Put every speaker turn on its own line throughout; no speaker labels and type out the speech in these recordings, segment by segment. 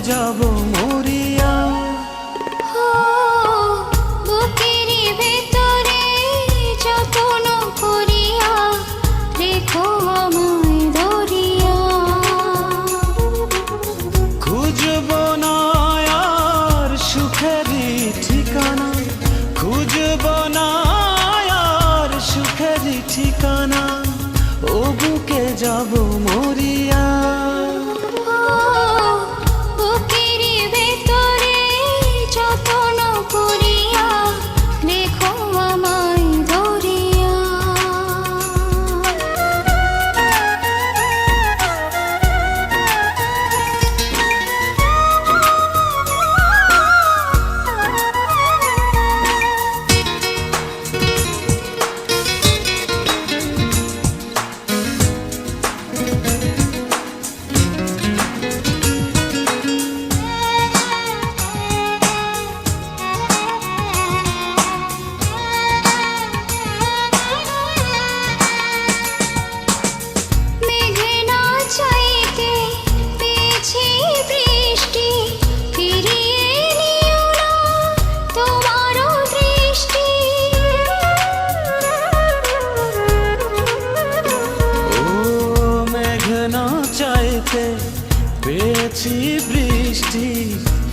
যাব মরিয়া।
বুকেরই ভেতরে যত্ন করিয়া রেখো আমায় ধরিয়া।
খুঁজব না আর সুখেরই ঠিকানা, খুঁজব না আর সুখেরই ঠিকানা, ও বুকে যাব মরিয়া।
বুকেরই ভেতরে যত্ন করিয়া রেখো আমায় ধরিয়া।
পেয়েছি বৃষ্টি,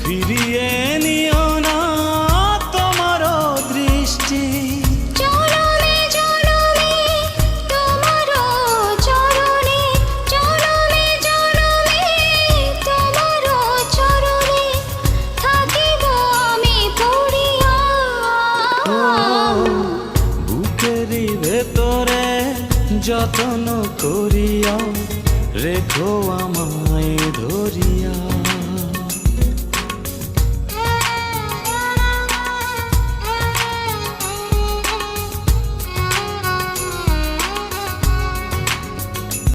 ফিরিয়ে নিও না তোমার দৃষ্টি।
চরণে চরণে তোমার চরণে, চরণে চরণে তোমার চরণে থাকিব আমি পড়িয়া।
বুকেরই ভেতরে যত্ন করিয়া রেখো আমায় ধরিয়া।